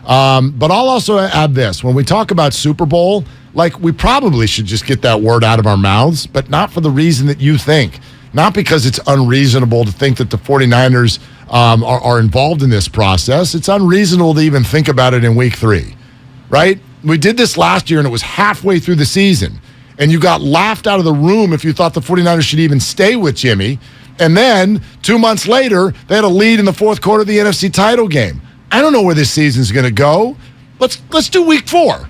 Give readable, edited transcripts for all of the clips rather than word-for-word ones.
But I'll also add this. When we talk about Super Bowl, like, we probably should just get that word out of our mouths, but not for the reason that you think. Not because it's unreasonable to think that the 49ers are involved in this process. It's unreasonable to even think about it in week 3, right? We did this last year, and it was halfway through the season. And you got laughed out of the room if you thought the 49ers should even stay with Jimmy. And then 2 months later, they had a lead in the fourth quarter of the NFC title game. I don't know where this season's going to go. Let's do week 4.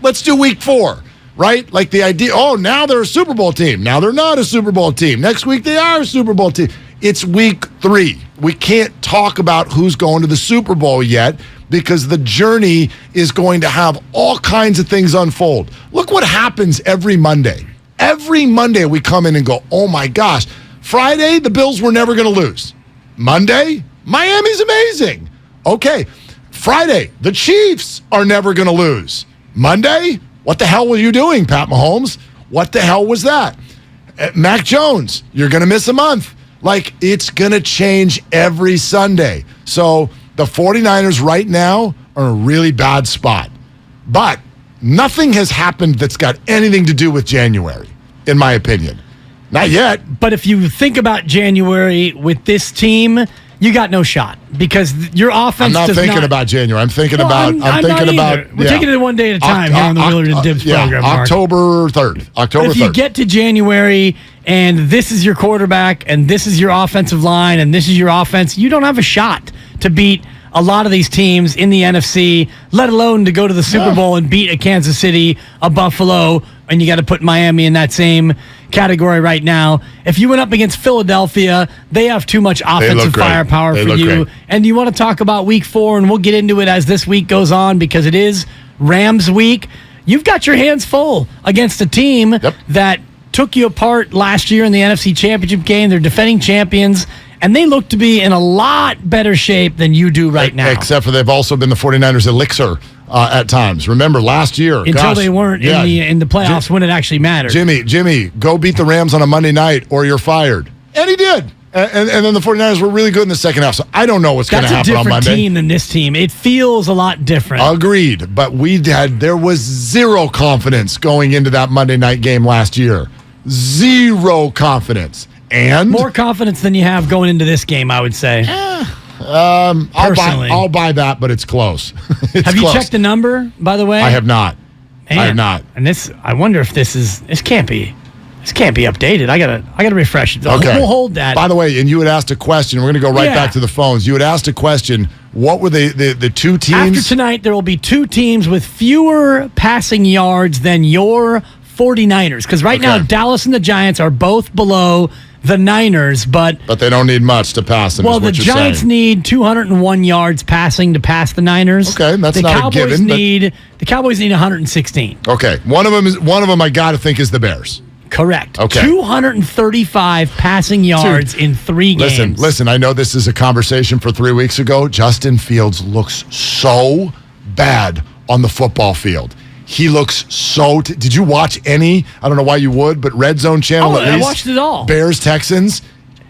Let's do week 4, right? Like the idea, now they're a Super Bowl team. Now they're not a Super Bowl team. Next week they are a Super Bowl team. It's week 3. We can't talk about who's going to the Super Bowl yet because the journey is going to have all kinds of things unfold. Look what happens every Monday. Every Monday we come in and go, oh my gosh, Friday, the Bills were never going to lose. Monday, Miami's amazing. Okay, Friday, the Chiefs are never going to lose. Monday, what the hell were you doing, Pat Mahomes? What the hell was that? Mac Jones, you're going to miss a month. Like, it's going to change every Sunday. So the 49ers right now are in a really bad spot. But nothing has happened that's got anything to do with January, in my opinion. Not yet. But if you think about January with this team, you got no shot because your offense. I'm not thinking about January. I'm thinking about. We're taking it one day at a time here on the Willard and Dibs program. Mark. October 3rd. If you get to January and this is your quarterback and this is your offensive line and this is your offense, you don't have a shot to beat a lot of these teams in the NFC, let alone to go to the Super Bowl and beat a Kansas City, a Buffalo, and you got to put Miami in that same category right now. If you went up against Philadelphia, they have too much offensive firepower for you. Great. And you want to talk about week 4, and we'll get into it as this week goes on because it is Rams week. You've got your hands full against a team that took you apart last year in the NFC Championship game. They're defending champions. And they look to be in a lot better shape than you do right now. Except for they've also been the 49ers elixir at times. Remember, last year. Until they weren't in the playoffs when it actually mattered. Jimmy, go beat the Rams on a Monday night or you're fired. And he did. And then the 49ers were really good in the second half. So I don't know what's going to happen on Monday. That's a different team than this team. It feels a lot different. Agreed. But there was zero confidence going into that Monday night game last year. Zero confidence. And more confidence than you have going into this game, I would say. I'll buy that, but it's close. Have you checked the number, by the way? I have not. Man. I have not. And I wonder if this can't be updated. I gotta refresh it. Okay. We'll hold that. By the way, and you had asked a question. We're gonna go right back to the phones. You had asked a question. What were the two teams? After tonight, there will be 2 teams with fewer passing yards than your 49ers. Because right now, Dallas and the Giants are both below the Niners, but they don't need much to pass them. Well, the Giants need 201 yards passing to pass the Niners. Okay, that's not a given. The Cowboys need 116. Okay, one of them I got to think is the Bears. Correct. Okay, 235 passing yards in 3 games. Listen. I know this is a conversation for 3 weeks ago. Justin Fields looks so bad on the football field. He looks so... Did you watch any? I don't know why you would, but Red Zone channel at least. I watched it all. Bears, Texans.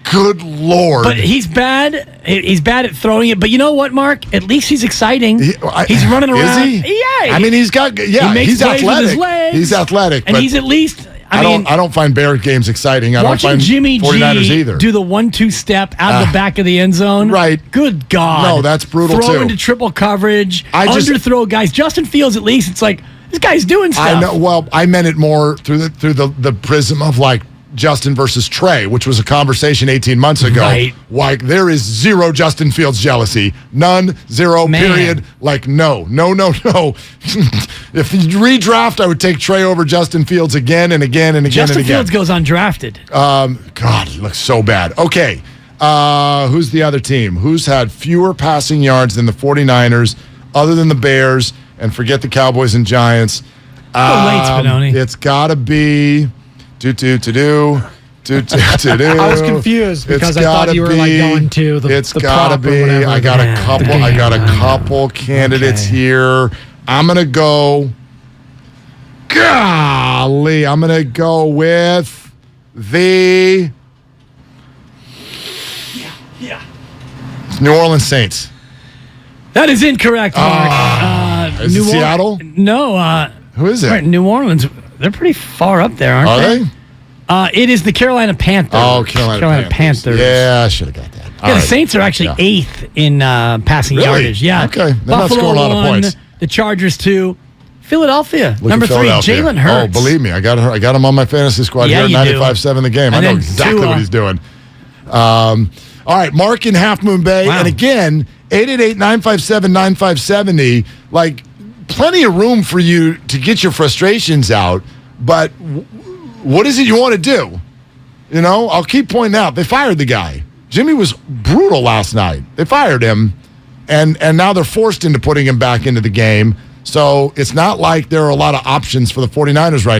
Good Lord. But he's bad. He's bad at throwing it. But you know what, Mark? At least he's exciting. He's running around. Is he? Yeah. I mean, he's got... Yeah, he makes he's plays athletic. With his legs, he's athletic. And he's at least... I don't find Bear games exciting. I don't find Jimmy 49ers G either. do the 1-2 step out of the back of the end zone. Right. Good God. No, that's brutal Throw too. into triple coverage. Underthrow guys. Justin Fields, at least, it's like, this guy's doing stuff. I know. Well, I meant it more through the prism of like Justin versus Trey, which was a conversation 18 months ago. Right. Like, there is zero Justin Fields jealousy. None, zero, period. Like, no. If you redraft, I would take Trey over Justin Fields again and again and again Justin and again. Fields goes undrafted. God, he looks so bad. Okay. Who's the other team? Who's had fewer passing yards than the 49ers other than the Bears? And forget the Cowboys and Giants. Late, Spinoni. It's got to be... I was confused because I thought you were like going to the It's got to be. I got a couple candidates here. I'm gonna go. Golly, I'm gonna go with the New Orleans Saints. That is incorrect, Mark. Is it Seattle? No. Who is it? Right, New Orleans. They're pretty far up there, aren't they? Are they? It is the Carolina Panthers. Oh, Carolina Panthers. Yeah, I should have got that. The Saints are actually 8th in passing yardage. Yeah. Okay. They're Buffalo not scoring a lot of 1, points. The Chargers 2. Philadelphia. Look Number at 3, Philadelphia. Jalen Hurts. Oh, believe me, I got him on my fantasy squad Yeah, here at you do. 95.7 the game. And I know then exactly Tua. what he's doing. All right, Mark in Half Moon Bay. Wow. And again, 888-957-9570. Like, plenty of room for you to get your frustrations out. But what is it you want to do? You know, I'll keep pointing out, they fired the guy. Jimmy was brutal last night. They fired him, and now they're forced into putting him back into the game. So it's not like there are a lot of options for the 49ers right now.